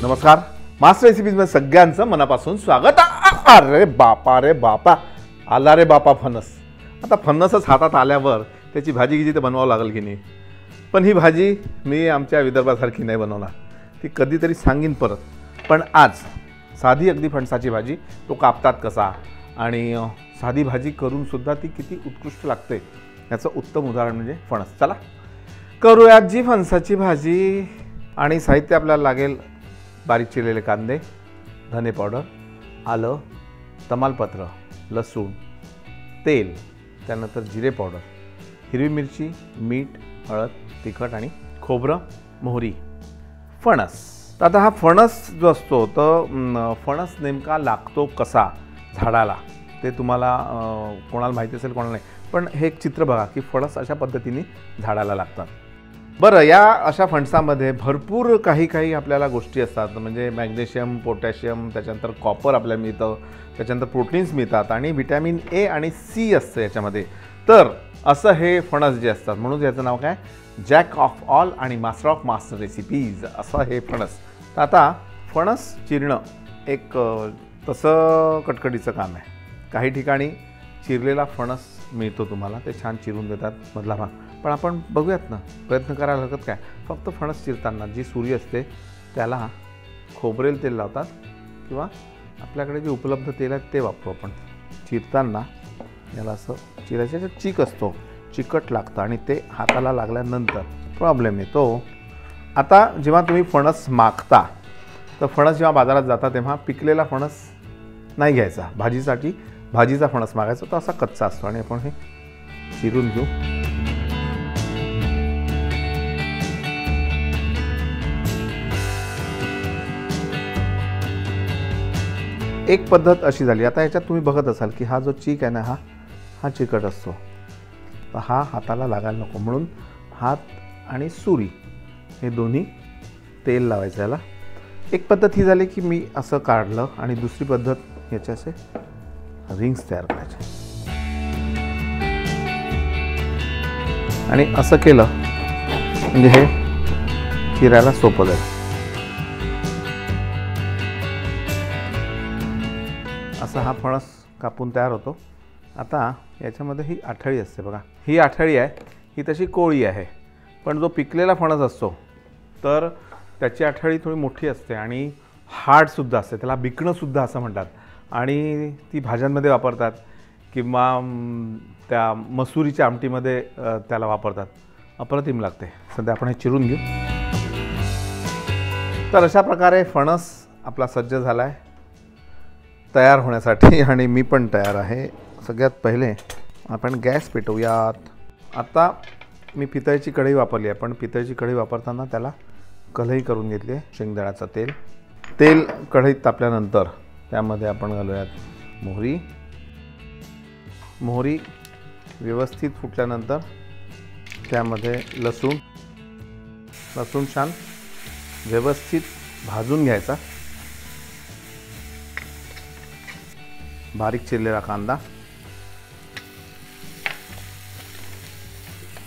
नमस्कार, मास्टर रेसिपीजमध्ये सगळ्यांचं मनापासून स्वागत। अरे बापा आला रे बापा फणस। आता फणसच हातात आल्यावर त्याची भाजी गिजी तर बनवावं लागेल की नाही, पण ही भाजी मी आमच्या विदर्भासारखी नाही बनवणार, ती कधीतरी सांगीन परत। पण आज साधी अगदी फणसाची भाजी, तो कापतात कसा आणि साधी भाजी करून सुद्धा ती किती उत्कृष्ट लागते याचं उत्तम उदाहरण म्हणजे फणस। चला करूया जी फणसाची भाजी। आणि साहित्य आपल्याला लागेल बारीक चिरलेले कांदे, धने पावडर, आलं, तमालपत्र, लसूण, तेल, त्यानंतर जिरे पावडर, हिरवी मिरची, मीठ, हळद, तिखट आणि खोबरं, मोहरी, फणस। आता हा फणस जो असतो तर फणस नेमका लागतो कसा झाडाला ते तुम्हाला कोणाला माहिती असेल कोणाला नाही, पण हे एक चित्र बघा की फणस अशा पद्धतीने झाडाला लागतात। बरं, या अशा फणसामध्ये भरपूर काही आपल्याला गोष्टी असतात, म्हणजे मॅग्नेशियम, पोटॅशियम, त्याच्यानंतर कॉपर आपल्याला मिळतं, त्याच्यानंतर प्रोटीन्स मिळतात आणि व्हिटॅमिन ए आणि सी असतं याच्यामध्ये। तर असं हे फणस जे असतात, म्हणून याचं नाव काय, जॅक ऑफ ऑल आणि मास्टर ऑफ मास्टर रेसिपीज असं हे फणस। तर आता फणस चिरणं एक तसं कटकटीचं काम आहे। काही ठिकाणी चिरलेला फणस मिळतो तुम्हाला, ते छान चिरून देतात मधला भाग, पण आपण बघूयात ना, प्रयत्न करायला हरकत काय। फक्त फणस चिरताना जी सुरी असते त्याला खोबरेल तेल लावतात किंवा आपल्याकडे जे उपलब्ध तेल आहे ते वापरू आपण। चिरताना याला असं चिरायचं, चीक असतो, चिकट लागतं आणि ते हाताला लागल्यानंतर प्रॉब्लेम येतो। आता जेव्हा तुम्ही फणस मागता तर फणस जेव्हा बाजारात जाता तेव्हा पिकलेला फणस नाही घ्यायचा, भाजीसाठी भाजीचा फणस मागायचा, तो असा कच्चा असतो आणि आपण हे चिरून घेऊ। एक पद्धत अशी झाली। आता याच्यात तुम्ही बघत असाल की हा जो चीक आहे ना, हा चिकट असतो, तर हा हाताला लागायला नको म्हणून हात आणि सुरी हे दोन्ही तेल लावायचं याला। एक पद्धत ही झाली की मी असं काढलं आणि दुसरी पद्धत याचे असे रिंग्स तयार करायचे आणि असं केलं म्हणजे हे चिरायला सोपं जाईल। असा हा फणस कापून तयार होतो। आता याच्यामध्ये ही आठळी असते बघा, ही आठळी आहे, ही तशी कोळी आहे, पण जो पिकलेला फणस असतो तर त्याची आठळी थोडी मोठी असते आणि हार्डसुद्धा असते, त्याला बिकणंसुद्धा असं म्हणतात आणि ती भाज्यांमध्ये वापरतात किंवा त्या मसुरीच्या आमटीमध्ये त्याला वापरतात, अप्रतिम लागते। सध्या आपण हे चिरून घेऊ। तर अशा प्रकारे फणस आपला सज्ज झाला आहे तयार होण्यासाठी आणि मी पण तयार आहे। सगळ्यात पहिले आपण गॅस पेटवूयात। आता मी पितळेची कढई वापरली आहे, पण पितळेची कढई वापरताना त्याला कढई करून घेतली आहे शेंगदाण्याचं तेल। तेल कढईत तापल्यानंतर त्यामध्ये आपण घालूयात मोहरी। मोहरी व्यवस्थित फुटल्यानंतर त्यामध्ये लसूण छान व्यवस्थित भाजून घ्यायचा। बारीक चिरलेला कांदा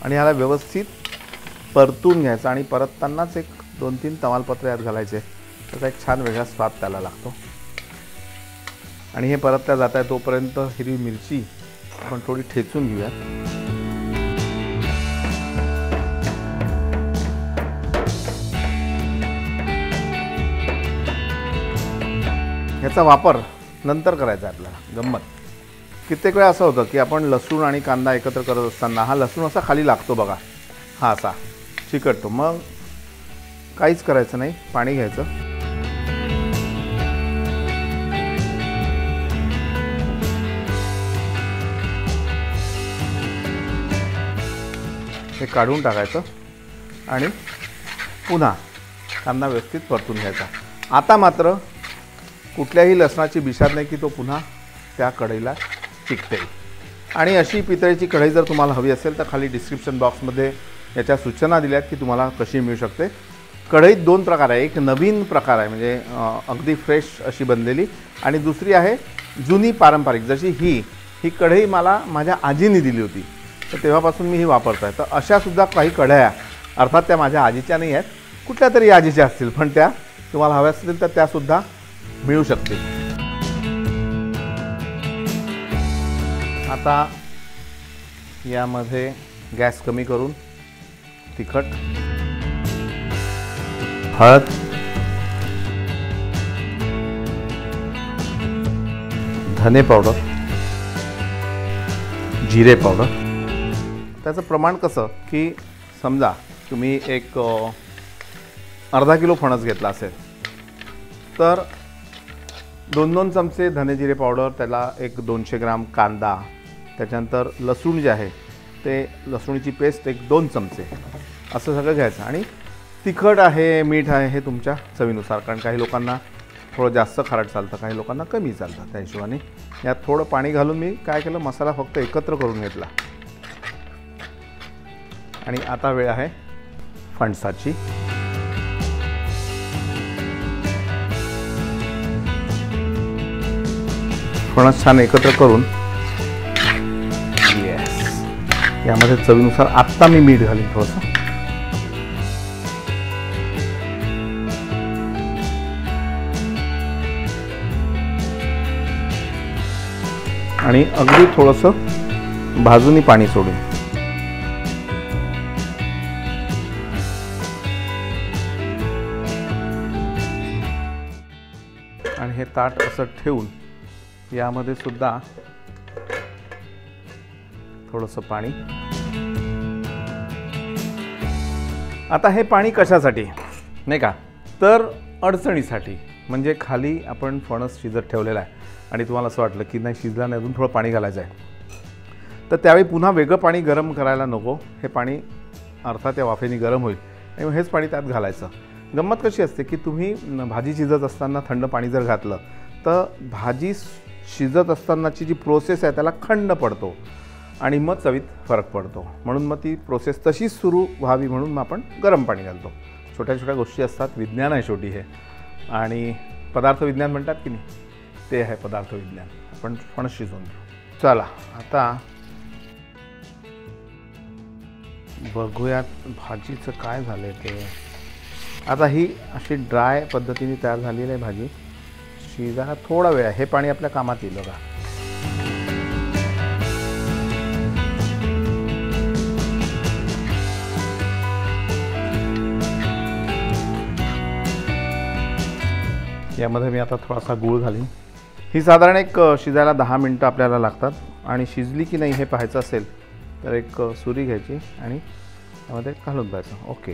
आणि याला व्यवस्थित परतून घ्यायचा आणि परततानाच एक 2-3 तमालपत्र यात घालायचे, त्याचा एक छान वेगळा स्वाद त्याला लागतो। आणि हे परतल्या जात आहे तोपर्यंत हिरवी मिरची आपण थोडी ठेचून घेऊयात। ह्याचा वापर नंतर करायचा आहे आपल्याला। गंमत कित्येक वेळा असं होतं की आपण लसूण आणि कांदा एकत्र करत असताना हा लसूण असा खाली लागतो बघा, हा असा चिकटतो, मग काहीच करायचं नाही, पाणी घ्यायचं, हे काढून टाकायचं आणि पुन्हा कांदा व्यवस्थित परतून घ्यायचा। आता मात्र कुठल्याही लसणाची बिशाद नाही की तो पुन्हा त्या कढईला चिकते। आणि अशी पितळेची कढई जर तुम्हाला हवी असेल तर खाली डिस्क्रिप्शन बॉक्समध्ये याच्या सूचना दिल्यात की तुम्हाला कशी मिळू शकते। कढईत 2 प्रकार आहे, एक नवीन प्रकार आहे म्हणजे अगदी फ्रेश अशी बनलेली, आणि दुसरी आहे जुनी पारंपरिक, जशी ही कढई मला माझ्या आजीने दिली होती, तर तेव्हापासून मी ही वापरतो आहे। तर अशासुद्धा काही कढया, अर्थात त्या माझ्या आजीच्या नाही आहेत, कुठल्या तरी आजीच्या असतील, पण त्या तुम्हाला हव्या असतील तर त्यासुद्धा मिळू शकतील. आता यामध्ये गॅस कमी करून तिखट, हळद, धने पावडर, जिरे पावडर. त्याचं प्रमाण कसं की समजा तुम्ही एक अर्धा किलो फणस घेतला असेल तर 2-2 चमचे धने जिरे पावडर, त्याला एक 200 ग्राम कांदा, त्याच्यानंतर लसूण जे आहे ते लसूणीची पेस्ट एक 2 चमचे असं सगळं घ्यायचं. आणि तिखट आहे, मीठ आहे हे तुमच्या चवीनुसार, कारण काही लोकांना थोडं जास्त खारट चालतं, काही लोकांना कमी चालतं. त्या हिशोबाने यात थोडं पाणी घालून मी काय केलं, मसाला फक्त एकत्र करून घेतला. आणि आता वेळ आहे फणसाची. फणस छान एकत्र करून यामध्ये चवीनुसार आत्ता मी मीठ घालीन थोडंसं. आणि अगदी थोडंसं भाजूनी पाणी सोडून. आणि हे ताट असं ठेवून यामध्ये सुद्धा थोडंसं पाणी. आता हे पाणी कशासाठी नाही का, तर अडचणीसाठी. म्हणजे खाली आपण फणस शिजत ठेवलेला आहे आणि तुम्हाला असं वाटलं की नाही शिजला नाही, अजून थोडं पाणी घालायचं आहे, तर त्यावेळी पुन्हा वेगळं पाणी गरम करायला नको. हे पाणी अर्थात त्या वाफेने गरम होईल आणि हेच पाणी त्यात घालायचं. गंमत कशी असते की तुम्ही भाजी शिजत असताना थंड पाणी जर घातलं तर भाजी शिजत असतानाची जी प्रोसेस आहे त्याला खंड पडतो आणि मग चवीत फरक पडतो. म्हणून मग ती प्रोसेस तशीच सुरू व्हावी म्हणून मग आपण गरम पाणी घालतो. छोट्या छोट्या गोष्टी असतात, विज्ञान आहे शेवटी हे. आणि पदार्थ विज्ञान म्हणतात की नाही, ते आहे पदार्थ विज्ञान. आपण फणस शिजवून घेऊ. चला आता बघूयात भाजीचं काय झालं ते. आता ही अशी ड्राय पद्धतीने तयार झालेली आहे भाजी. शिजायला थोडा वेळ आहे, हे पाणी आपल्या कामात येईल बघा. यामध्ये मी आता थोडासा गूळ घालीन. ही साधारण एक शिजायला 10 मिनटं आपल्याला लागतात. आणि शिजली की नाही हे पाहायचं असेल तर एक सुरी घ्यायची आणि त्यामध्ये घालून पाहायचं. ओके,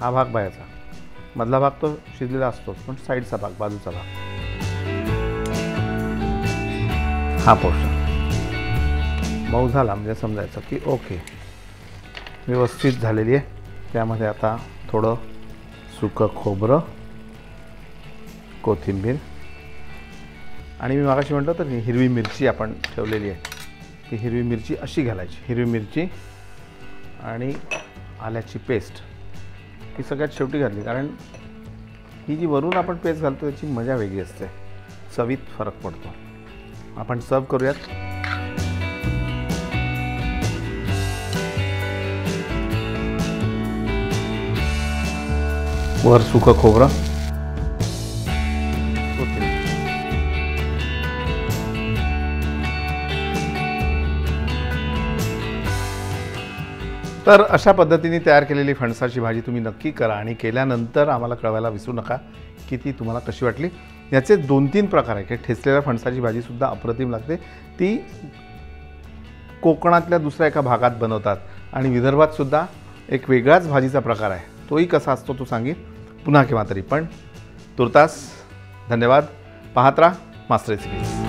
हा भाग बाहेरचा, मधला भाग तो शिजलेला असतोच, पण साईडचा भाग, बाजूचा भाग, हा पोर्शन मऊ झाला म्हणजे समजायचं की ओके व्यवस्थित झालेली आहे. त्यामध्ये आता थोडं सुकं खोबरं, कोथिंबीर आणि मी मागाशी म्हटलं तर हिरवी मिरची आपण ठेवलेली आहे, ती हिरवी मिरची अशी घालायची. हिरवी मिरची आणि आल्याची पेस्ट ही सगळ्यात शेवटी घातली, कारण ही जी वरून आपण पेस्ट घालतो त्याची मजा वेगळी असते, चवीत फरक पडतो. आपण सर्व करूयात. वर सुकं खोबरं, तर अशा पद्धतीने तयार केलेली फणसाची भाजी तुम्ही नक्की करा आणि केल्यानंतर आम्हाला कळवायला विसरू नका की ती तुम्हाला कशी वाटली. याचे 2-3 प्रकार आहेत. ठेचलेल्या फणसाची भाजीसुद्धा अप्रतिम लागते. ती कोकणातल्या दुसऱ्या एका भागात बनवतात आणि विदर्भातसुद्धा एक वेगळाच भाजीचा प्रकार आहे. तोही कसा असतो तो सांगेन पुन्हा केव्हा तरी. पण तुर्तास धन्यवाद. पाहत राहा मास्टर रेसिपीज.